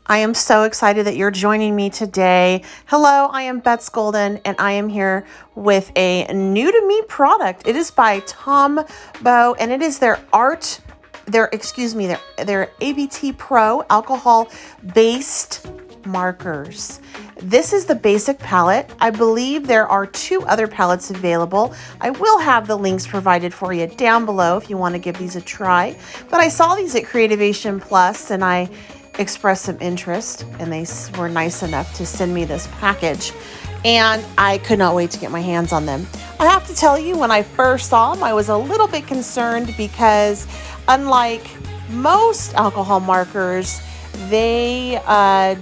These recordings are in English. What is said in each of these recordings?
I am so excited that you're joining me today. Hello, I am Bets Golden, and I am here with a new to me product. It is by Tombow, and it is their ABT Pro alcohol-based markers. This is the basic palette. I believe there are 2 other palettes available. I will have the links provided for you down below if you want to give these a try. But I saw these at Creativation Plus, and I expressed some interest, and they were nice enough to send me this package, and I could not wait to get my hands on them. I have to tell you, when I first saw them, I was a little bit concerned because unlike most alcohol markers, they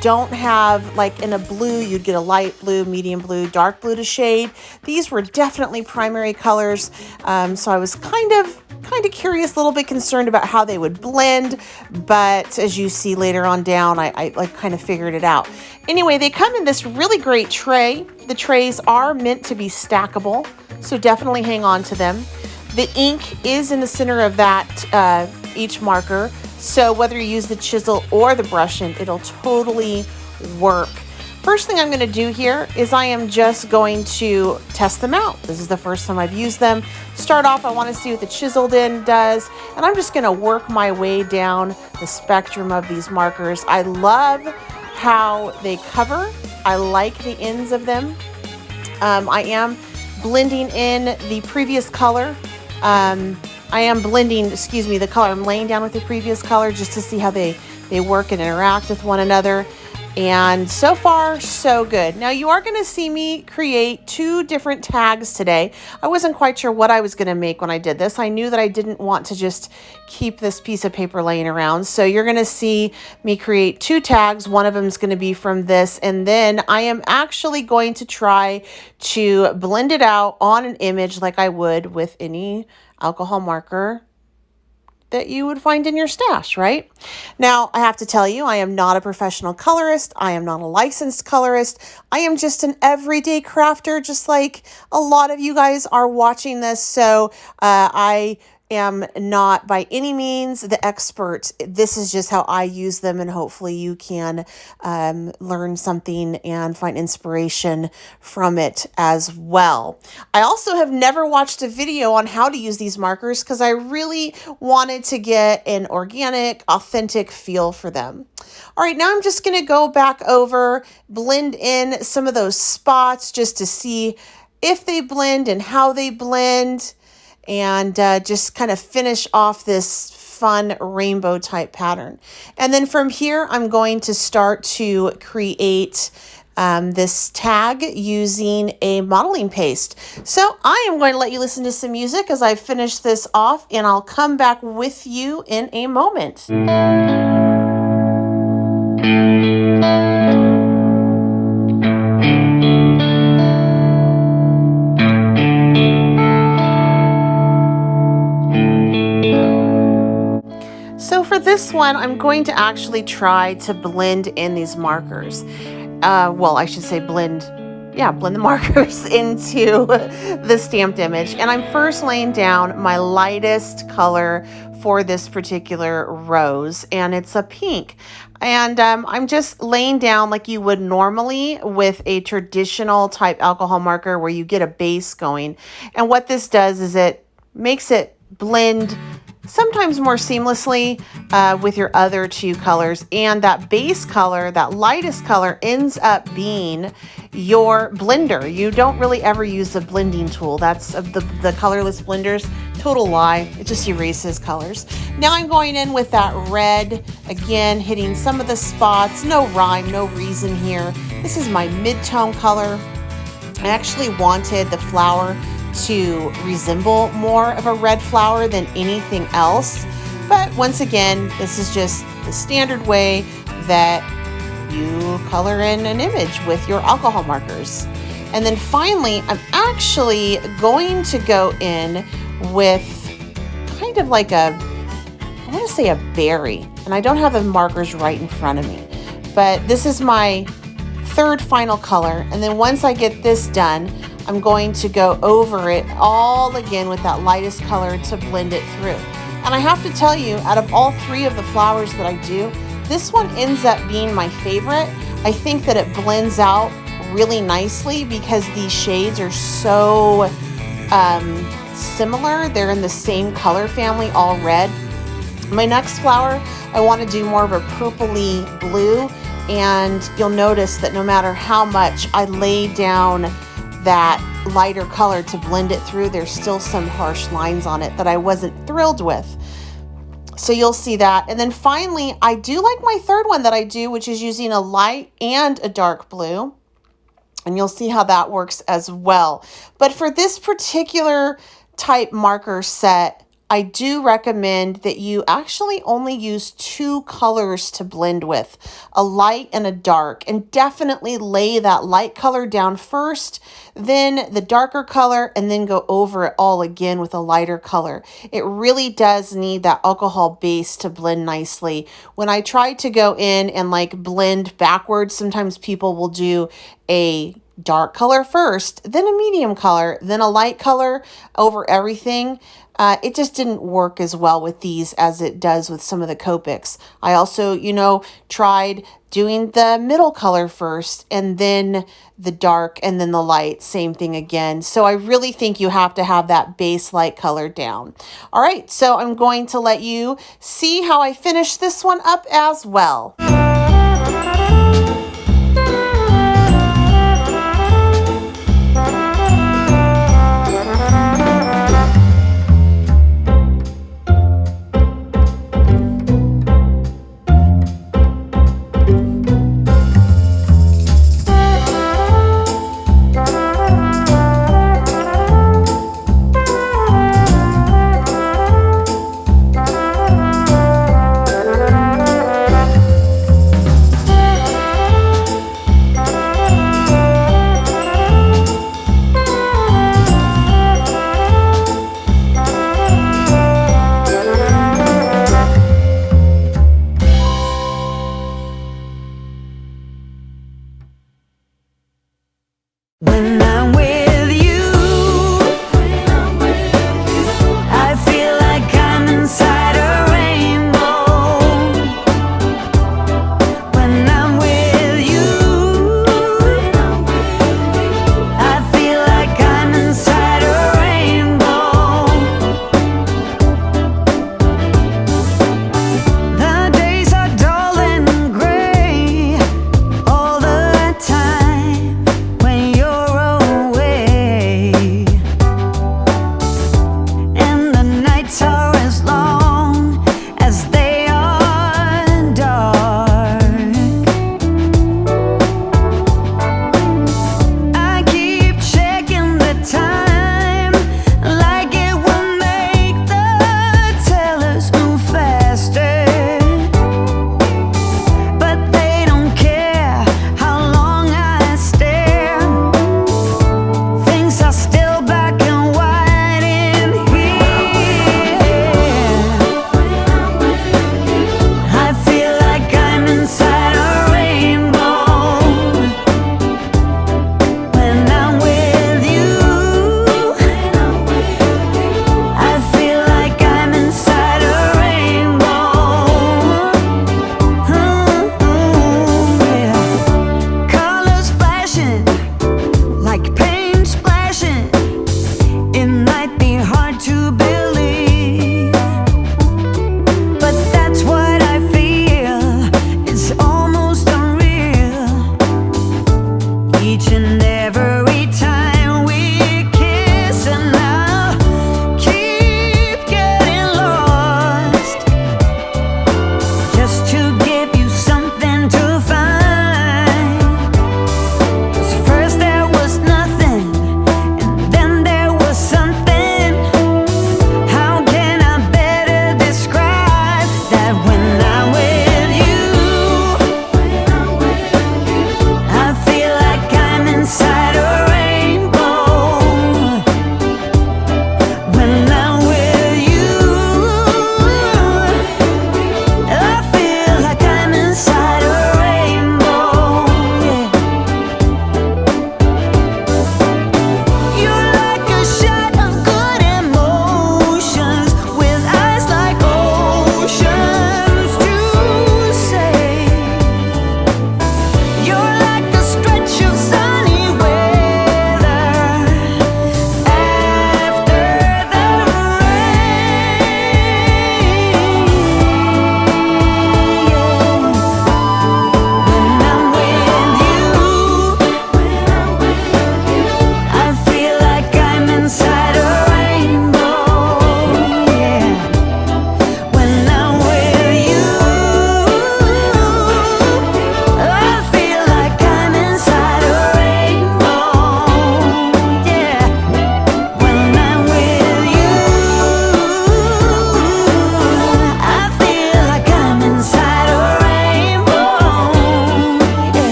don't have, like in a blue, you'd get a light blue, medium blue, dark blue to shade. These were definitely primary colors, so I was kind of curious, a little bit concerned about how they would blend, but as you see later on down, I kind of figured it out. Anyway, they come in this really great tray. The trays are meant to be stackable, so definitely hang on to them. The ink is in the center of that each marker, so whether you use the chisel or the brush end, it'll totally work. First thing I'm going to do here is I am just going to test them out. This is the first time I've used them. Start off, I want to see what the chiseled end does, and I'm just going to work my way down the spectrum of these markers. I love how they cover. I like the ends of them. I am blending in the previous color. I am blending, the color I'm laying down with the previous color just to see how they work and interact with one another. And so far, so good. Now you are going to see me create 2 different tags today. I wasn't quite sure what I was going to make when I did this. I knew that I didn't want to just keep this piece of paper laying around. So you're going to see me create 2 tags. One of them is going to be from this. And then I am actually going to try to blend it out on an image like I would with any alcohol marker that you would find in your stash, right? Now, I have to tell you, I am not a professional colorist. I am not a licensed colorist. I am just an everyday crafter, just like a lot of you guys are watching this. So I am not by any means the expert. This is just how I use them, and hopefully you can learn something and find inspiration from it as well. I also have never watched a video on how to use these markers because I really wanted to get an organic, authentic feel for them. All right, now I'm just going to go back over, blend in some of those spots just to see if they blend and how they blend, and just kind of finish off this fun rainbow type pattern. And then from here, I'm going to start to create this tag using a modeling paste. So I am going to let you listen to some music as I finish this off, and I'll come back with you in a moment. So for this one, I'm going to actually try to blend in these markers. Well, I should say blend the markers into the stamped image. And I'm first laying down my lightest color for this particular rose, and it's a pink. And I'm just laying down like you would normally with a traditional type alcohol marker where you get a base going. And what this does is it makes it blend sometimes more seamlessly with your other 2 colors. And that base color, that lightest color, ends up being your blender. You don't really ever use a blending tool. That's the colorless blenders. Total lie. It just erases colors. Now I'm going in with that red, again, hitting some of the spots. No rhyme, no reason here. This is my mid-tone color. I actually wanted the flower to resemble more of a red flower than anything else. But once again, this is just the standard way that you color in an image with your alcohol markers. And then finally, I'm actually going to go in with kind of like I want to say a berry. And I don't have the markers right in front of me. But this is my 3rd final color. And then once I get this done, I'm going to go over it all again with that lightest color to blend it through. And I have to tell you, out of all 3 of the flowers that I do, This one ends up being my favorite. I think that it blends out really nicely because these shades are so similar. They're in the same color family, all red. My next flower, I want to do more of a purpley blue, and you'll notice that no matter how much I lay down that lighter color to blend it through, there's still some harsh lines on it that I wasn't thrilled with. So you'll see that. And then finally, I do like my third one that I do, which is using a light and a dark blue. And you'll see how that works as well. But for this particular type marker set, I do recommend that you actually only use 2 colors to blend with, a light and a dark, and definitely lay that light color down first, then the darker color, and then go over it all again with a lighter color. It really does need that alcohol base to blend nicely. When I try to go in and like blend backwards, sometimes people will do a dark color first, then a medium color, then a light color over everything. It just didn't work as well with these as it does with some of the Copics. I also, tried doing the middle color first and then the dark and then the light, same thing again. So I really think you have to have that base light color down. All right, so I'm going to let you see how I finish this one up as well.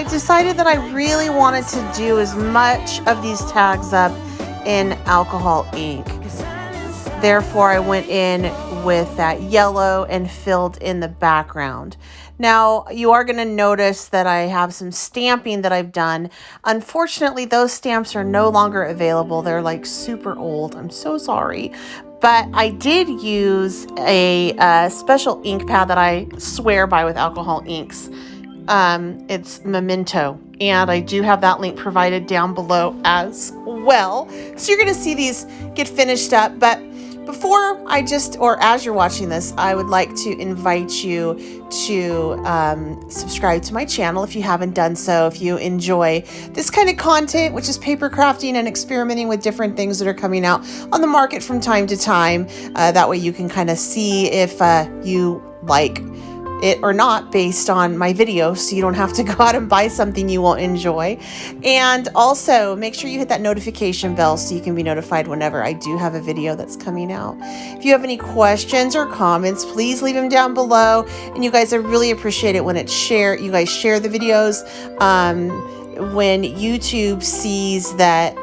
I decided that I really wanted to do as much of these tags up in alcohol ink. Therefore, I went in with that yellow and filled in the background. Now, you are going to notice that I have some stamping that I've done. Unfortunately, those stamps are no longer available. They're like super old. I'm so sorry. But I did use a special ink pad that I swear by with alcohol inks. It's Memento, and I do have that link provided down below as well. So you're going to see these get finished up. But before I or as you're watching this, I would like to invite you to subscribe to my channel if you haven't done so. If you enjoy this kind of content, which is paper crafting and experimenting with different things that are coming out on the market from time to time, that way you can kind of see if you like it or not based on my video, so you don't have to go out and buy something you won't enjoy. And also make sure you hit that notification bell so you can be notified whenever I do have a video that's coming out. If you have any questions or comments, please leave them down below. And you guys, I really appreciate it when you guys share the videos. When YouTube sees that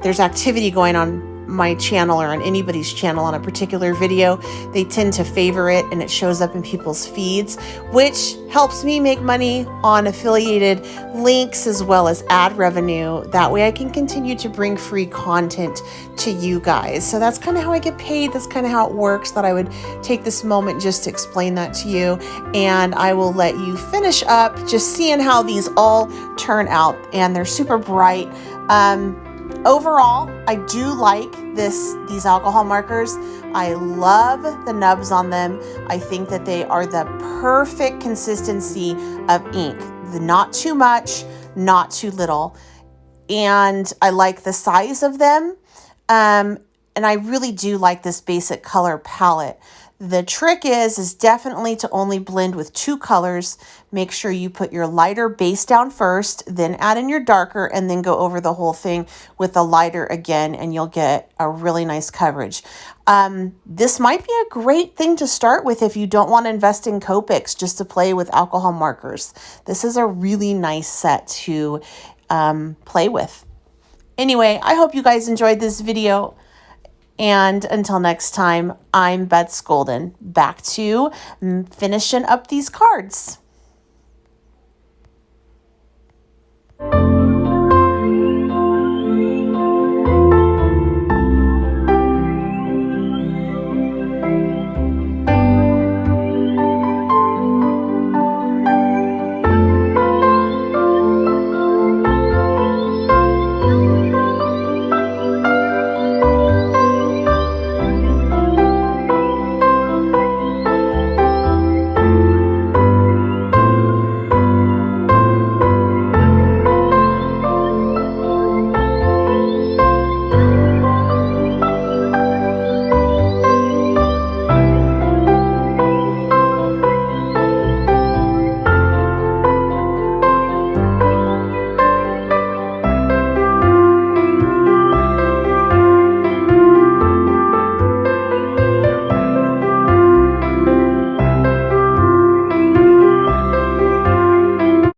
there's activity going on my channel or on anybody's channel on a particular video, they tend to favor it and it shows up in people's feeds, which helps me make money on affiliated links as well as ad revenue. That way I can continue to bring free content to you guys. So that's kind of how I get paid. That's kind of how it works. Thought I would take this moment just to explain that to you, and I will let you finish up just seeing how these all turn out. And they're super bright. Overall, I do like these alcohol markers. I love the nubs on them. I think that they are the perfect consistency of ink. Not too much, not too little. And I like the size of them. And I really do like this basic color palette. The trick is definitely to only blend with 2 colors. Make sure you put your lighter base down first, then add in your darker, and then go over the whole thing with the lighter again, and you'll get a really nice coverage. This might be a great thing to start with if you don't want to invest in Copics just to play with alcohol markers. This is a really nice set to play with. Anyway, I hope you guys enjoyed this video. And until next time, I'm Betsy Golden. Back to finishing up these cards.